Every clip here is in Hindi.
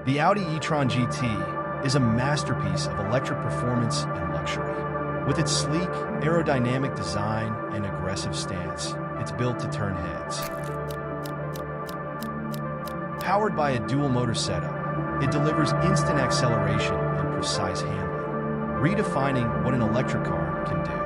The Audi e-tron GT is a masterpiece of electric performance and luxury. With its sleek, aerodynamic design and aggressive stance, it's built to turn heads. Powered by a dual-motor setup, it delivers instant acceleration and precise handling, redefining what an electric car can do.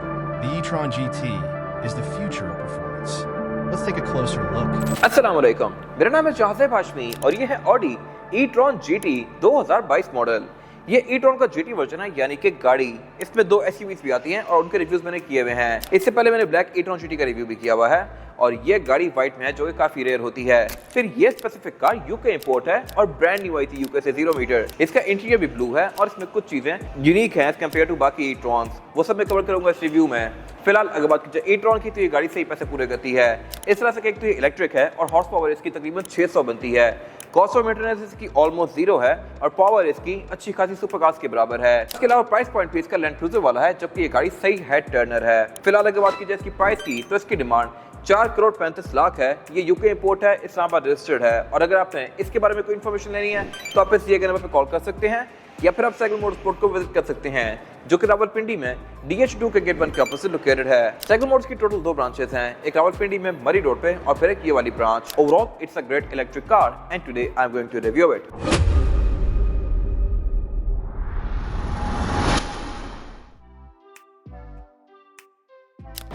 The e-tron GT is the future of performance. Let's take a closer look. अस्सलामुअलैकुम, मेरा नाम है शाहज़ेब हाशमी और ये है ऑडी e-tron GT 2022 मॉडल। ये e-tron का GT वर्जन है, यानी कि गाड़ी। इसमें दो SUVs भी आती हैं और उनके रिव्यूज मैंने किए हुए हैं। इससे पहले मैंने ब्लैक e-tron GT का रिव्यू भी किया हुआ है और ये गाड़ी व्हाइट में है, जो कि काफी रेयर होती है। फिर ये स्पेसिफिक कार यूके इंपोर्ट है और ब्रांड न्यू आई थी यूके से 0 मीटर। इसका इंटीरियर भी ब्लू है और इसमें कुछ चीजें यूनिक हैं कंपेयर टू बाकी e-trons, वो सब मैं कवर करूंगा इस रिव्यू में। फिलहाल अगर बात की जाए e-tron की, तो ये गाड़ी सही पैसे पूरे करती है। इस तरह से एक तो ये इलेक्ट्रिक है और हॉर्स पावर इसकी तकरीबन 600 बनती है। कॉस्ट ऑफ मेंटेनेंस इसकी ऑलमोस्ट 0 है और पावर इसकी अच्छी खासी सुपरकार्स के बराबर है। इसके अलावा प्राइस पॉइंट भी इसका लैंड क्रूजर वाला है, जबकि ये गाड़ी सही हेड टर्नर है। फिलहाल अगर बात की जाए इसकी प्राइस की, तो इसकी डिमांड 4 करोड़ 35 लाख है। ये यूके इंपोर्ट है, इस्लामाबाद रजिस्टर्ड है। और अगर आपने इसके बारे में कोई इन्फॉर्मेशन लेनी है तो आप इस दिए गए नंबर पर कॉल कर सकते हैं या फिर आप साइकिल मोटरस्पोर्ट को विजिट कर सकते हैं, जो कि रावलपिंडी में DH2 के गेट 1 के ऑपोजिट लोकेटेड है। साइकिल मोटर्स की टोटल 2 ब्रांचेस हैं, एक रावलपिंडी में मरी रोड पे और फिर एक ये वाली branch. Overall it's a great electric car and today I am going to review it.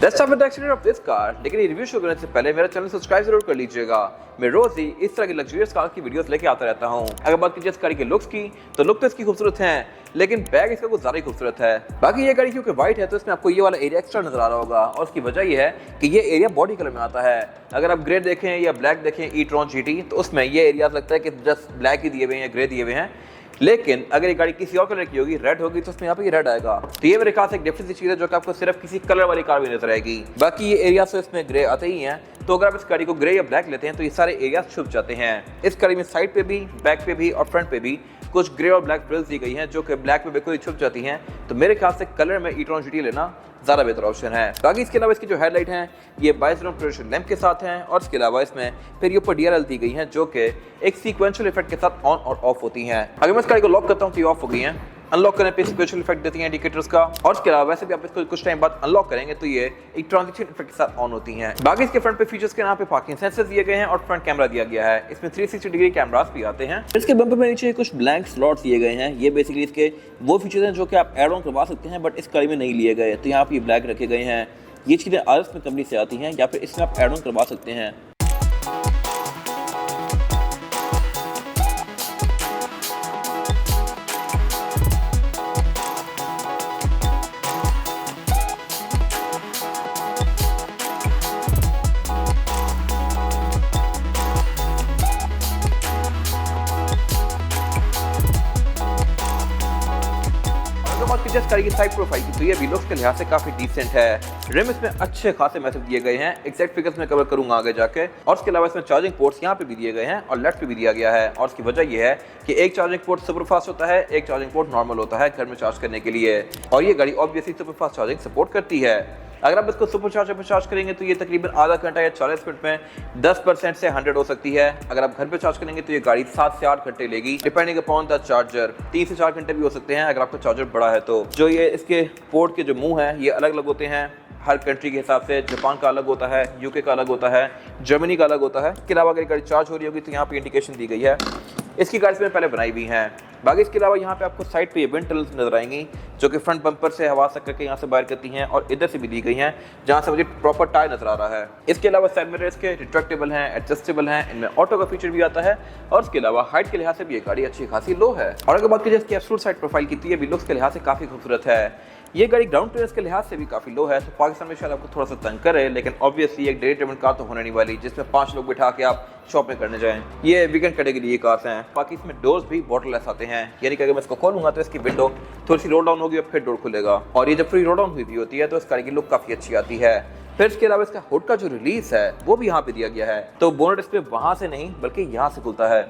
Let's start with the exterior of this car। लेकिन ये रिव्यू शुरू करने से पहले मेरा चैनल सब्सक्राइब जरूर कर लीजिएगा। मैं रोज ही इस तरह की लग्जरियस कार की वीडियोस लेके आता रहता हूँ। अगर बात की इस गाड़ी के लुक्स की, तो लुक तो इसकी खूबसूरत है, लेकिन बैग इसका कुछ ज्यादा ही खूबसूरत है। बाकी ये गाड़ी क्योंकि व्हाइट है, तो इसमें आपको ये वाला एरिया एक्स्ट्रा नजर आ रहा होगा और उसकी वजह ये है कि ये एरिया बॉडी कलर में आता है। अगर आप ग्रे देखें या ब्लैक देखें e-tron GT, तो उसमें ये एरिया लगता है कि जस्ट ब्लैक ही दिए हुए हैं या ग्रे दिए हुए हैं। लेकिन अगर ये गाड़ी किसी और कलर की होगी, रेड होगी, तो उसमें यहाँ पे रेड आएगा। तो ये मेरे ख्याल से एक डिफरेंट सी चीज है, जो कि आपको सिर्फ किसी कलर वाली कार में नजर आएगी। बाकी ये एरिया से इसमें ग्रे आते ही हैं, तो अगर आप इस गाड़ी को ग्रे या ब्लैक लेते हैं तो ये सारे एरिया छुप जाते हैं। इस गाड़ी में साइड पे भी, बैक पे भी और फ्रंट पे भी कुछ ग्रे और ब्लैक फ्रिल्स दी गई हैं, जो कि ब्लैक में बिल्कुल ही छुप जाती हैं। तो मेरे ख्याल से कलर में e-tron GT लेना ज़्यादा बेहतर ऑप्शन है। बाकी इसके अलावा इसकी जो हेडलाइट हैं, ये 22 ट्रेडिशनल लैंप के साथ हैं और इसके अलावा इसमें फिर ये ऊपर DRL दी गई हैं, जो कि एक सीक्वेंशियल इफेक्ट के साथ ऑन और ऑफ होती हैं। अगर मैं इस गाड़ी को लॉक करता हूँ तो ये ऑफ हो गई हैं, अनलॉक करने पे सीक्वेंशियल इफेक्ट देती हैं इंडिकेटर्स का, और इसके अलावा वैसे भी आप इसको कुछ टाइम बाद अनलॉक करेंगे तो ये एक ट्रांजिशन इफेक्ट के साथ ऑन होती हैं। बाकी इसके फ्रंट पे फीचर्स के नाम पे पार्किंग सेंसर्स दिए गए हैं और फ्रंट कैमरा दिया गया है। इसमें 360 डिग्री कैमरास भी आते हैं। इसके बम्पर में नीचे कुछ ब्लैंक स्लॉट्स दिए गए हैं। ये बेसिकली इसके वो फीचर्स हैं जो कि आप ऐड ऑन करवा सकते हैं, बट इस गाड़ी में नहीं लिए गए। तो यहाँ पे ये ब्लैक रखे गए हैं। ये चीज़ें RS में कंपनी से आती हैं या फिर इसमें आप ऐड ऑन करवा सकते हैं। गाड़ी की साइड प्रोफाइल की, तो ये भी लुक्स के लिहाज से काफी डिसेंट है। रिम इसमें अच्छे खासे मैसेज दिए गए हैं, एग्जैक्ट फिगर्स में कवर करूंगा आगे जाके। और इसके अलावा इसमें चार्जिंग पोर्ट्स यहाँ पे भी दिए गए हैं और लेफ्ट पे भी दिया गया है। और इसकी वजह यह है कि एक चार्जिंग पोर्ट सुपर फास्ट होता है, एक चार्जिंग पोर्ट नॉर्मल होता है घर में चार्ज करने के लिए। और ये गाड़ी obviously super fast charging support करती है। अगर आप इसको सुपर चार्जर पर चार्ज करेंगे तो ये तकरीबन आधा घंटा या 40 मिनट में 10% से 100 हो सकती है। अगर आप घर पे चार्ज करेंगे तो ये गाड़ी 7 से 8 घंटे लेगी, डिपेंडिंग अपॉन द चार्जर। 3 से 4 घंटे भी हो सकते हैं अगर आपका चार्जर बड़ा है तो। जो ये इसके पोर्ट के जो मुंह हैं, ये अलग अलग होते हैं हर कंट्री के हिसाब से। जापान का अलग होता है, यूके का अलग होता है, जर्मनी का अलग होता है। इसके अलावा अगर गाड़ी चार्ज हो रही होगी तो यहाँ पे इंडिकेशन दी गई है। इसकी गाड़ी में पहले बनाई हुई हैं। बाकी इसके अलावा यहाँ पे आपको साइड पे ये विंड टनल्स नजर आएंगी, जो कि फ्रंट बम्पर से हवा सक करके यहाँ से बाहर करती हैं और इधर से भी दी गई हैं, जहाँ से मुझे प्रॉपर टायर नजर आ रहा है। इसके अलावा साइड मिरर्स के रिट्रैक्टेबल हैं, एडजस्टेबल हैं, इनमें ऑटो का फीचर भी आता है। और इसके अलावा हाइट के लिहाज से भी ये गाड़ी अच्छी खासी लो है। और अगर बात की जाए इसकी एब्सोल्यूट साइड प्रोफाइल की, तो ये भी लुक्स के लिहाज से काफी खूबसूरत है। ये गाड़ी ग्राउंड क्लियरेंस के लिहाज से भी काफी लो है, तो पाकिस्तान में शायद आपको थोड़ा सा तंग करे, लेकिन ऑब्वियसली एक डेली ट्रेवल कार तो होने नहीं वाली जिसमें 5 लोग बिठा के आप शॉपिंग करने जाएं। ये वीकेंड कैटेगरी ये कार्स हैं। बाकी इसमें डोर्स भी वाटरलेस आते हैं, यानी कि अगर मैं इसको खोलूंगा तो इसकी विंडो थोड़ी सी रोल डाउन होगी और फिर डोर खुलेगा। और ये जब फ्री रोल डाउन हुई भी होती है तो इस गाड़ी की लुक काफी अच्छी आती है। फिर इसके अलावा इसका हुड का जो रिलीज है वो भी यहाँ पे दिया गया है, तो बोनट इस पे वहां से नहीं बल्कि यहाँ से खुलता है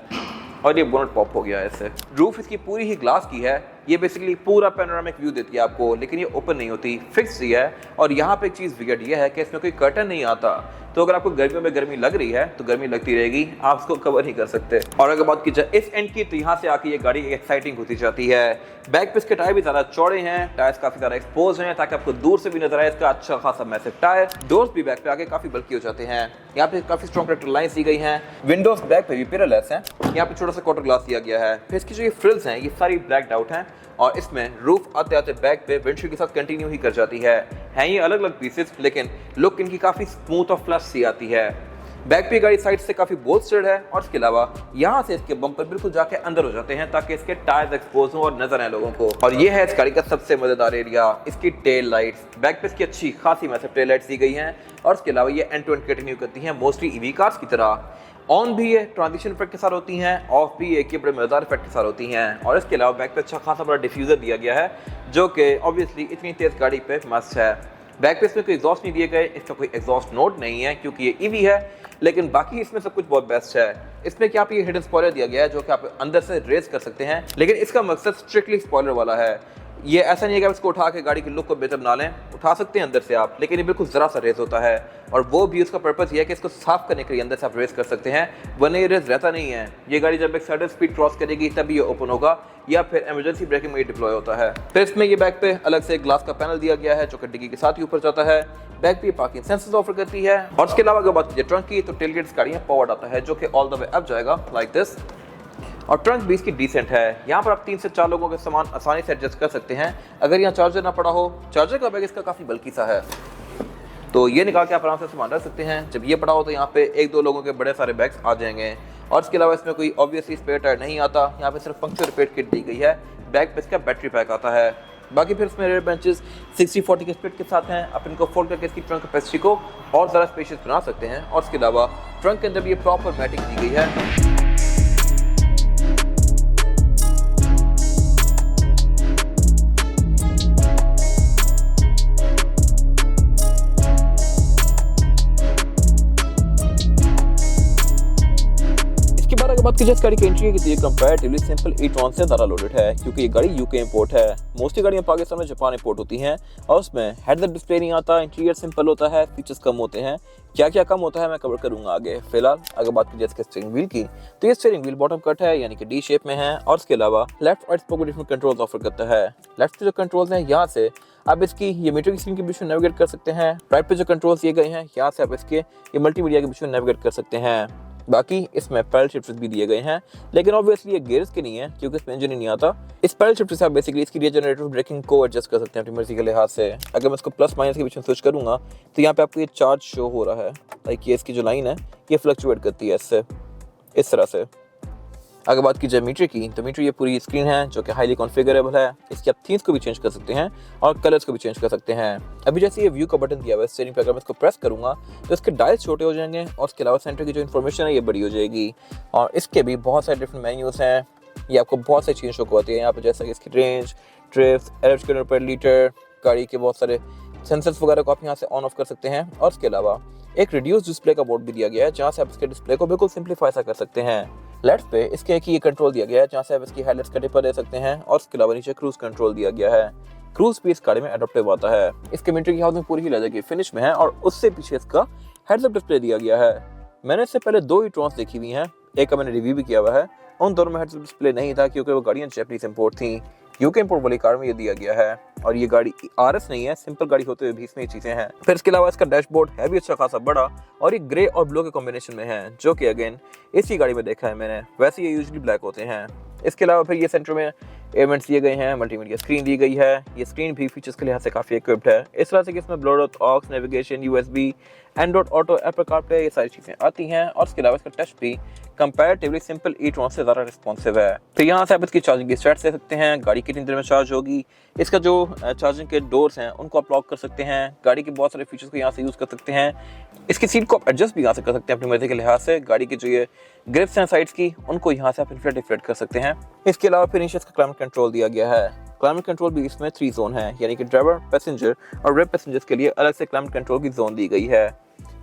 और ये बोनट पॉप हो गया है इससे। रूफ इसकी पूरी ही ग्लास की है। ये बेसिकली पूरा पैनोरामिक व्यू देती है आपको, लेकिन ये ओपन नहीं होती, फिक्स ही है। और यहाँ पे एक चीज़ विगड़ ये है कि इसमें कोई कर्टन नहीं आता, तो अगर आपको गर्मियों में गर्मी लग रही है तो गर्मी लगती रहेगी, आप उसको कवर नहीं कर सकते। और अगर बात की जाए इस एंड की, तो यहाँ से आके ये गाड़ी एक्साइटिंग होती जाती है। बैक पे इसके टायर भी ज़्यादा चौड़े हैं, टायर्स काफ़ी ज़्यादा एक्सपोज हैं ताकि आपको दूर से भी नजर आए इसका अच्छा खासा मैसिव टायर। डोर्स भी बैक पे आके काफ़ी बल्कि हो जाते हैं। यहाँ पे काफ़ी स्ट्रॉन्ग करेक्टर लाइन्स दी गई हैं। विंडोज बैक पे भी पिररलेस हैं। यहाँ पे छोटा सा क्वार्टर ग्लास दिया गया है। फिर इसकी जो ये फ्रिल्स हैं ये सारी ब्लैक्ड आउट हैं और इसमें रूफ आते आते बैक पे विंडशील्ड के साथ कंटिन्यू ही कर जाती है। हैं ये अलग अलग पीसेस, लेकिन लुक इनकी काफ़ी स्मूथ और फ्लश सी आती है। बैक पे गाड़ी साइड से काफ़ी बोल्स्टर्ड है और इसके अलावा यहाँ से इसके बम्पर बिल्कुल जाके अंदर हो जाते हैं ताकि इसके टायर्स एक्सपोज हों और नजर आए लोगों को। और ये है इस गाड़ी का सबसे मजेदार एरिया, इसकी टेल लाइट्स। बैक पे इसकी अच्छी खासी मैसिव टेल लाइट्स दी गई हैं और इसके अलावा ये एंड टू एंड कंटिन्यू करती हैं मोस्टली ईवी कार्स की तरह। ऑन भी ये ट्रांजिशन इफेक्ट के साथ होती हैं, ऑफ भी एक बड़े मजेदार इफेक्ट के साथ होती हैं। और इसके अलावा बैक पे अच्छा खासा बड़ा डिफ्यूजर दिया गया है जो कि ऑब्वियसली इतनी तेज गाड़ी पे मस्त है। बैक पे इसमें कोई एग्जॉस्ट नहीं दिए गए, इसका कोई एग्जॉस्ट नोट नहीं है क्योंकि ये ईवी है, लेकिन बाकी इसमें सब कुछ बहुत बेस्ट है। इसमें क्या आप ये हिडन स्पॉइलर दिया गया है जो कि आप अंदर से रेस कर सकते हैं, लेकिन इसका मकसद स्ट्रिक्टली स्पॉइलर वाला है। ये ऐसा नहीं है कि आप इसको उठा के गाड़ी की लुक को बेहतर बना लें, उठा सकते हैं अंदर से आप, लेकिन ये बिल्कुल ज़रा सा रेस होता है और वो भी उसका पर्पस ये है कि इसको साफ करने के लिए अंदर से आप रेस कर सकते हैं, वरना ये रेस रहता नहीं है। ये गाड़ी जब एक सर्टेन स्पीड क्रॉस करेगी तभी ये ओपन होगा या फिर इमरजेंसी ब्रेकिंग में डिप्लॉय होता है। फिर इसमें ये बैक पे अलग से ग्लास का पैनल दिया गया है जो कि डिग्गी के साथ ही ऊपर जाता है। बैक पे पार्किंग सेंसर्स ऑफर करती है और इसके अलावा अगर बात कीजिए ट्रंक की, तो टेलगेट गाड़ियाँ पावर्ड आता है जो कि ऑल द वे अप जाएगा लाइक दिस। और ट्रंक भी इसकी डिसेंट है। यहाँ पर आप 3 से 4 लोगों के सामान आसानी से एडजस्ट कर सकते हैं। अगर यहाँ चार्जर ना पड़ा हो, चार्जर का बैग इसका काफ़ी बल्कि सा है, तो ये निकाल के आप आराम से सामान रख सकते हैं। जब ये पड़ा हो तो यहाँ पे 1-2 लोगों के बड़े सारे बैग्स आ जाएंगे। और इसके अलावा इसमें कोई ऑब्वियसली स्पेयर टायर नहीं आता, यहाँ पे सिर्फ पंक्चर रिपेयर किट दी गई है। बैग पे इसका बैटरी पैक आता है। बाकी फिर इसमें रेयर बेंचेस 60-40 के स्प्लिट के साथ हैं। आप इनको फोल्ड करके इसकी ट्रंक कैपेसिटी को और ज़्यादा स्पेशियस बना सकते हैं। और इसके अलावा ट्रंक के अंदर भी ये प्रॉपर मैटिंग दी गई है। बात की जाए गाड़ी की एंट्री की, तो ये कंपैरेटिवली सिंपल ई-ट्रॉन से ज़्यादा लोडेड है क्योंकि ये गाड़ी यूके इंपोर्ट है। मोस्टली गाड़ियाँ पाकिस्तान में जापान इंपोर्ट होती हैं और उसमें हेड-अप डिस्प्ले नहीं आता, इंटीरियर सिंपल होता है, फीचर्स कम होते हैं। क्या क्या कम होता है मैं कवर करूंगा आगे। फिलहाल अगर बात की जाए इसके स्टीयरिंग व्हील की, तो ये स्टीयरिंग व्हील बॉटम कट है यानी कि डी शेप में है और इसके अलावा लेफ्ट और स्पोक डिफरेंट कंट्रोल्स ऑफर करता है। लेफ्ट पे जो कंट्रोल्स हैं यहाँ से आप इसकी ये मीटर की स्क्रीन के बीच में नेविगेट कर सकते हैं। राइट पे जो कंट्रोल्स दिए गए हैं यहाँ से आप इसके ये मल्टीमीडिया के बीच में नेविगेट कर सकते हैं। बाकी इसमें पैडल शिफ्टर्स भी दिए गए हैं, लेकिन ऑब्वियसली ये गियर्स के नहीं है क्योंकि इसमें इंजन ही नहीं आता। इस पैडल शिफ्टर से आप बेसिकली इसकी रीजनरेटिव ब्रेकिंग को एडजस्ट कर सकते हैं अपनी मर्जी के लिहाज से। अगर मैं इसको प्लस माइनस के बीच में स्विच करूंगा तो यहाँ पे आपको ये चार्ज शो हो रहा है, लाइक ये इसकी जो लाइन है ये फ्लक्चुएट करती है इससे, इस तरह से। अगर बात की जाए मीटर की, तो मीटर ये पूरी स्क्रीन है जो कि हाईली कॉन्फ़िगरेबल है। इसकी आप थीम्स को भी चेंज कर सकते हैं और कलर्स को भी चेंज कर सकते हैं। अभी जैसे ये व्यू का बटन दिया हुआ है स्टीयरिंग पे, अगर मैं इसको प्रेस करूंगा तो इसके डायल्स छोटे हो जाएंगे और उसके अलावा सेंटर की जो इन्फॉर्मेशन है ये बड़ी हो जाएगी। और इसके भी बहुत सारे डिफरेंट मेन्यूज़ हैं, ये आपको बहुत सारी चीज़ें शो करती है यहाँ पर, जैसा कि इसकी रेंज, ट्रिप्स, एवरेज किलोमीटर पर लीटर, गाड़ी के बहुत सारे सेंसर्स वगैरह को आप यहाँ से ऑन ऑफ कर सकते हैं। और उसके अलावा एक रिड्यूस डिस्प्ले का बोर्ड भी दिया गया है जहाँ से आप इसके डिस्प्ले को बिल्कुल सिंप्लीफाई सा कर सकते हैं। लेफ्ट पे इसके एक ये कंट्रोल दिया गया है जहाँ से आप इसकी हेडलाइट्स का टिपर दे सकते हैं और उसके अलावा नीचे क्रूज कंट्रोल दिया गया है। क्रूज भी इस गाड़ी में एडॉप्टिव आता है। इसके मीटर की हाउसिंग पूरी ही लेदर की फिनिश में है और उससे पीछे इसका हेड्स अप डिस्प्ले दिया गया है। मैंने इससे पहले 2 ई-ट्रॉन्स देखी हुई हैं, एक का मैंने रिव्यू भी किया हुआ है। उन दोनों में हेड्स अप डिस्प्ले नहीं था क्योंकि वो गाड़ियाँ जैपनीज इंपोर्ट थी। यूके इंपोर्ट वाली कार में ये दिया गया है और ये गाड़ी आरएस नहीं है, सिंपल गाड़ी होते हुए भी इसमें ये चीज़ें हैं। फिर इसके अलावा इसका डैशबोर्ड है भी अच्छा खासा बड़ा और ये ग्रे और ब्लू के कॉम्बिनेशन में है जो कि अगेन इसी गाड़ी में देखा है मैंने, वैसे ये यूजुअली ब्लैक होते हैं। इसके अलावा फिर ये सेंटर में एलिमेंट्स दिए गए हैं, मल्टीमीडिया स्क्रीन दी गई है। ये स्क्रीन भी फीचर्स के लिहाज से काफ़ी इक्विप्ड है, इस तरह से कि इसमें Bluetooth, aux, navigation, USB, Android auto, Apple CarPlay, ये सारी चीज़ें आती हैं। और इसके अलावा इसका टच भी कंपैरेटिवली सिंपल ई-ट्रॉन से ज़्यादा रिस्पॉन्सिव है। तो यहाँ से आप इसकी चार्जिंग की स्टेट्स दे सकते हैं, गाड़ी कितनी देर में चार्ज होगी, इसका जो चार्जिंग के डोर्स हैं उनको आप लॉक कर सकते हैं, गाड़ी के बहुत सारे फीचर्स को यहाँ से यूज़ कर सकते हैं। इसकी सीट को आप एडजस्ट भी यहाँ से कर सकते हैं अपनी मर्जी के लिहाज से। गाड़ी की जो ये ग्रिप्स हैं साइड्स की, उनको यहाँ से आप इन्फ्लेट डिफ्लेट कर सकते हैं। इसके अलावा फिर नीचे इसका क्लाइमेट कंट्रोल दिया गया है। क्लाइमेट कंट्रोल भी इसमें 3 जोन है, यानी कि ड्राइवर, पैसेंजर और रेयर पैसेंजर्स के लिए अलग से क्लाइमेट कंट्रोल की जोन दी गई है।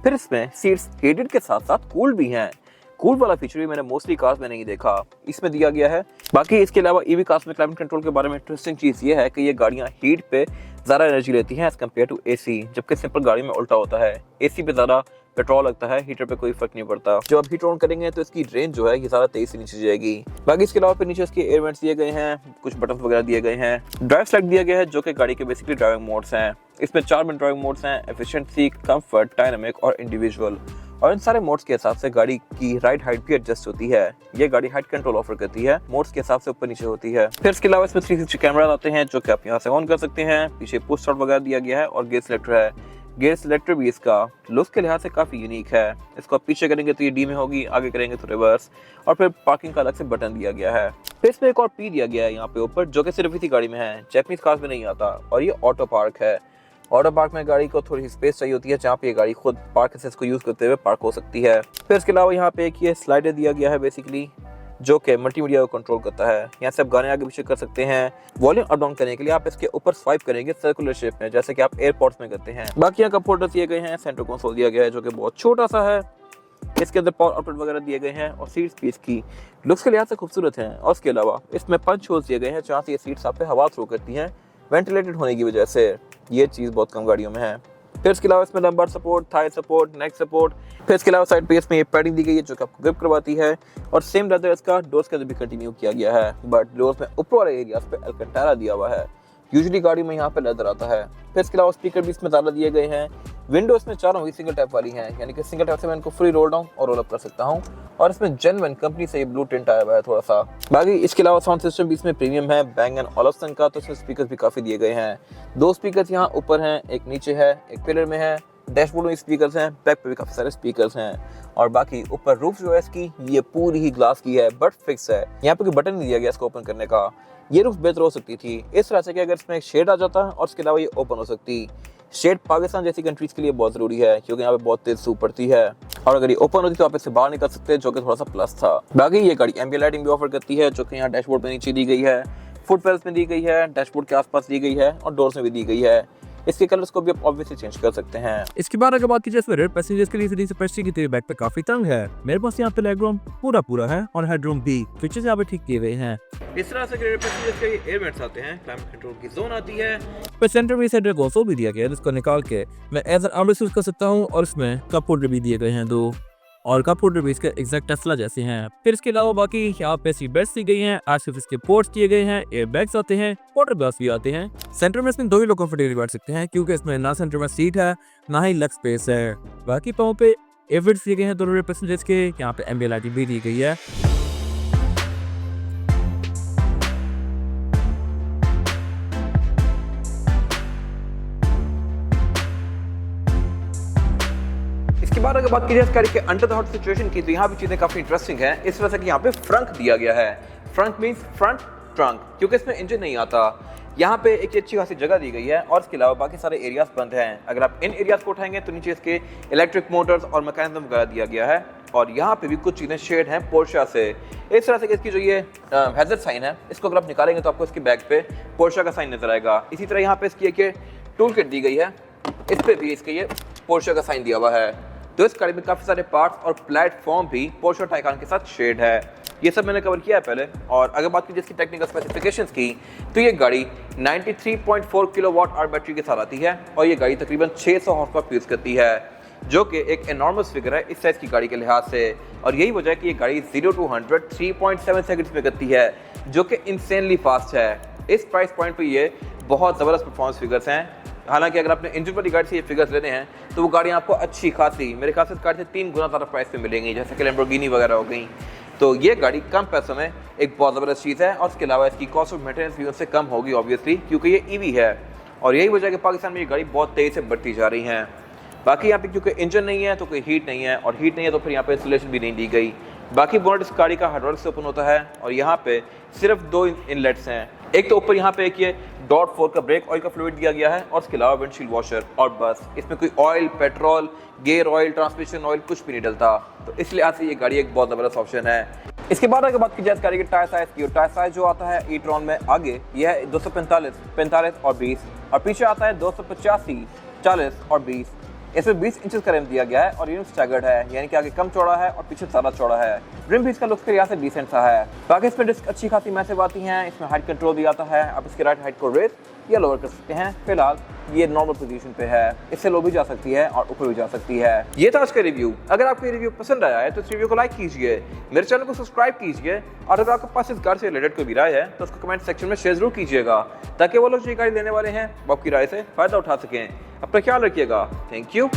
फिर इसमें सीट्स हीटेड के साथ साथ कूल्ड भी हैं। कूल वाला फीचर भी मैंने मोस्टली कार्स में नहीं देखा, इसमें दिया गया है। बाकी इसके अलावा ईवी कार्स में क्लाइमेट कंट्रोल के बारे में इंटरेस्टिंग चीज़ ये है कि ये गाड़ियाँ हीट पे ज़्यादा एनर्जी लेती हैं एज कम्पेयर टू एसी, जबकि सिंपल गाड़ी में उल्टा होता है। एसी पे ज़्यादा पेट्रोल लगता है, हीटर पे कोई फर्क नहीं पड़ता। जब आप हीटर ऑन करेंगे तो इसकी रेंज जो है ये सारा 23 से नीचे जाएगी। बाकी इसके अलावा फिर नीचे इसके एयर वेंट्स दिए गए हैं, कुछ बटन वगैरह दिए गए हैं। ड्राइव सेलेक्ट दिया गया है जो कि गाड़ी के बेसिकली ड्राइविंग मोड्स हैं। इसमें 4 मेन ड्राइविंग मोड्स हैं, एफिशिएंसी, कंफर्ट, डायनामिक और इंडिविजुअल। और इन सारे मोड्स के हिसाब से गाड़ी की राइड हाइट भी एडजस्ट होती है। ये गाड़ी हाइट कंट्रोल ऑफर करती है, मोड्स के हिसाब से ऊपर नीचे होती है। फिर इसके अलावा इसमें 360 कैमरा आते हैं जो कि आप यहाँ से ऑन कर सकते हैं। पीछे पुश स्टार्ट वगैरह दिया गया है और गियर सिलेक्टर है। गियर सिलेक्टर भी इसका लुक के लिहाज से काफी यूनिक है। इसको आप पीछे करेंगे तो ये डी में होगी, आगे करेंगे तो रिवर्स। और फिर पार्किंग का अलग से बटन दिया गया है। फिर इसमें एक और पी दिया गया है यहाँ पे ऊपर, जो कि सिर्फ इसी गाड़ी में है, जैपनीज कार्स में नहीं आता। और ये ऑटो पार्क है। ऑटो पार्क में गाड़ी को थोड़ी स्पेस चाहिए होती है जहाँ पे ये गाड़ी खुद पार्क असिस्ट को यूज करते हुए पार्क हो सकती है। फिर इसके अलावा यहाँ पे एक ये स्लाइडर दिया गया है बेसिकली, जो कि मल्टीमीडिया को कंट्रोल करता है। यहाँ से आप गाने आगे पीछे कर सकते हैं। वॉल्यूम अप डाउन करने के लिए आप इसके ऊपर स्वाइप करेंगे सर्कुलर शेप में, जैसे कि आप एयरपोर्ट्स में करते हैं। बाकी यहाँ कप होल्डर दिए गए हैं, सेंटर कंसोल दिया गया है जो कि बहुत छोटा सा है। इसके अंदर पावर आउटलेट वगैरह दिए गए हैं और सीट्स भी इसकी लुक्स के लिहाज से खूबसूरत हैं। और इसके अलावा इसमें पंच होल्स दिए गए हैं जहाँ से ये सीट्स आप पे हवा थ्रो करती हैं, वेंटिलेटेड होने की वजह से। ये चीज़ बहुत कम गाड़ियों में है। फिर इसके अलावा इसमें लंबार सपोर्ट, थाई सपोर्ट, नेक सपोर्ट। फिर इसके अलावा साइड पे इसमें ये पैडिंग दी गई है जो कि आपको ग्रिप करवाती है। और सेम लेदर इसका डोर्स के अंदर भी कंटिन्यू किया गया है, बट डोर्स में ऊपर वाले एरियाज पे अल्कंटारा दिया हुआ है। यूजुअली गाड़ी में यहाँ पे लेदर आता है। फिर इसके अलावा स्पीकर भी इसमें ज़्यादा दिए गए हैं। विंडोज में चारों ही सिंगल टैप वाली हैं, यानी कि सिंगल टैप से मैं इनको फ्री रोल डाउन और रोल अप कर सकता हूँ। और इसमें जेन्युइन कंपनी से ये ब्लू टिंट आया हुआ है थोड़ा सा। बाकी इसके अलावा साउंड सिस्टम भी इसमें प्रीमियम है, बैंग एंड ओलिफ्सन का। तो इसमें स्पीकर भी काफ़ी दिए गए हैं। 2 स्पीकर यहाँ ऊपर हैं, एक नीचे है, एक पिलर में है। डैशबोर्ड में स्पीकर्स हैं, बैक पे भी काफ़ी सारे स्पीकर्स हैं। और बाकी ऊपर रूफ जो है इसकी ये पूरी ही ग्लास की है, बट फिक्स है। यहाँ पे कोई बटन नहीं दिया गया इसको ओपन करने का। ये रूफ बेहतर हो सकती थी इस तरह से कि अगर इसमें एक शेड आ जाता और उसके अलावा ये ओपन हो सकती। शेड पाकिस्तान जैसी कंट्रीज के लिए बहुत ज़रूरी है क्योंकि यहाँ पे बहुत तेज धूप पड़ती है। और अगर ये ओपन होती तो आप इससे बाहर निकल सकते हैं, जो कि थोड़ा सा प्लस था। बाकी ये गाड़ी एम्बिएंट लाइटिंग भी ऑफर करती है जो कि यहाँ डैशबोर्ड में नीचे दी गई है, फुट पेल्स में दी गई है, डैशबोर्ड के आसपास दी गई है और डोर्स में भी दी गई है। इसके कलर्स को भी आप ऑब्वियसली चेंज कर सकते हैं। इसके बाद अगर बात की जाए रेयर पैसेंजर्स के लिए सीढ़ी से पैसे की बैक पे काफी तंग है। मेरे पास यहाँ पे लेग रूम पूरा है और हेडरूम भी फीचर्स यहाँ पे ठीक किए हुए हैं। इस तरह से रेयर पैसेंजर्स के एयर वेंट्स आते हैं, क्लाइमेट कंट्रोल की जोन आती है। पर सेंटर में सेंटर गोसो भी दिया गया है जिसको निकाल के मैं एज एन आर्मरेस्ट यूज कर सकता हूँ। और इसमें कप होल्डर भी दिए गए हैं 2, और कप होल्डर भी इसके एग्जैक्ट टेस्ला जैसे हैं। फिर इसके अलावा बाकी यहाँ पे सीट बेल्ट दी गई हैं, आरसीएफ इसके पोर्ट्स दिए गए हैं, एयर बैग्स आते हैं, वाटर ग्लास भी आते हैं। सेंटर में इसमें 2 ही लोग कंफर्टेबली बैठ सकते हैं क्योंकि इसमें ना सेंटर में सीट है ना ही लेग स्पेस है। बाकी पाँव पे एयरवेंट्स दिए गए हैं दोनों पैसेंजर्स के। यहाँ पे एम्बिएंट लाइटिंग भी दी गई है। इसके बाद अगर बात की जाए इस गाड़ी के अंडर द हॉट सिचुएशन की, तो यहाँ भी चीजें काफी इंटरेस्टिंग हैं। इस वजह से कि यहाँ पे फ्रंक दिया गया है। फ्रंक मींस फ्रंट ट्रंक, क्योंकि इसमें इंजन नहीं आता। यहाँ पे एक अच्छी खासी जगह दी गई है और इसके अलावा बाकी सारे एरियाज बंद हैं। अगर आप इन एरियाज को उठाएंगे तो नीचे इसके इलेक्ट्रिक मोटर्स और मैकेनिज्म वगैरह दिया गया है। और यहाँ पे भी कुछ चीज़ें शेड हैं पोर्शा से। इस तरह से कि इसकी जो ये हैजर्ड साइन है, इसको अगर आप निकालेंगे तो आपको इसके बैक पे पोर्शा का साइन नजर आएगा। इसी तरह यहाँ पे इसकी एक टूल किट दी गई है, इस पे भी इसके ये पोर्शा का साइन दिया हुआ है। तो इस गाड़ी में काफ़ी सारे पार्ट्स और प्लेटफॉर्म भी पोर्शा टाइकान के साथ शेड है। ये सब मैंने कवर किया है पहले। और अगर बात की जिसकी टेक्निकल स्पेसिफिकेशंस की, तो ये गाड़ी 93.4 किलोवाट आवर बैटरी के साथ आती है और ये गाड़ी तकरीबन 600 हॉर्स पावर यूज़ करती है, जो कि एक एनॉर्मस फिगर है इस साइज़ की गाड़ी के लिहाज से। और यही वजह है कि ये गाड़ी 0 to 100 3.7 सेकंड्स में करती है, जो कि इंसेनली फास्ट है। इस प्राइस पॉइंट पे ये बहुत ज़बरदस्त परफॉर्मेंस फिगर्स हैं। हालांकि अगर आपने इंजन वाली गाड़ी से ये फिगर्स लेने हैं तो वो गाड़ियाँ आपको अच्छी खासी, मेरे ख्याल से इस गाड़ी से 3 गुना ज़्यादा प्राइस पे मिलेंगी, जैसे कि लैम्बोर्गिनी वगैरह हो गई। तो ये गाड़ी कम पैसों में एक बहुत ज़बरदस्त चीज़ है। और उसके अलावा इसकी कॉस्ट ऑफ मेंटेनेंस भी उससे कम होगी ऑब्वियसली, क्योंकि ये ईवी है। और यही वजह है कि पाकिस्तान में ये गाड़ी बहुत तेज़ी से बढ़ती जा रही हैं। बाकी यहाँ पे क्योंकि इंजन नहीं है तो कोई हीट नहीं है, और हीट नहीं है तो फिर यहाँ पे इंसुलेशन भी नहीं दी गई। बाकी बोनट इस गाड़ी का हाइड्रोलिक से ओपन होता है और यहाँ पे सिर्फ 2 इनलेट्स हैं। एक तो ऊपर यहाँ पे एक ये .4 का ब्रेक ऑयल का फ्लूइड दिया गया है और इसके अलावा विंडशील्ड वॉशर, और बस। इसमें कोई oil, petrol, gear oil, transmission oil कुछ भी नहीं डलता। तो इस लिहाज से ये गाड़ी एक बहुत ज़बरदस्त ऑप्शन है। इसके बाद अगर बात की जाए इस गाड़ी के टायर साइज की, टायर साइज जो आता है ई-ट्रॉन में आगे यह है 245, 45 और 20, और पीछे आता है 285, 40 और 20। इसमें 20 इंचेस का रिम दिया गया है और यूनिट स्टैगर्ड है, यानी कि आगे कम चौड़ा है और पीछे ज़्यादा चौड़ा है। रिम भी इसका लुक्स के लिहाज से डिसेंट सा है। बाकी इसमें डिस्क अच्छी खासी मैसिव आती हैं। इसमें हाइट कंट्रोल भी आता है, आप इसके राइट हाइट को रेस या लोअर कर सकते हैं। फिलहाल ये नॉर्मल पोजीशन पे है, इससे लो भी जा सकती है और ऊपर भी जा सकती है। ये था आज का रिव्यू। अगर आपको ये रिव्यू पसंद आया है तो इस रिव्यू को लाइक कीजिए, मेरे चैनल को सब्सक्राइब कीजिए और अगर आपके पास इस कार से रिलेटेड कोई भी राय है तो उसको कमेंट सेक्शन में शेयर जरूर कीजिएगा, ताकि वो लोग जो गाड़ी लेने वाले हैं वो आपकी राय से फायदा उठा सकें। अपना ख्याल रखिएगा। Thank you.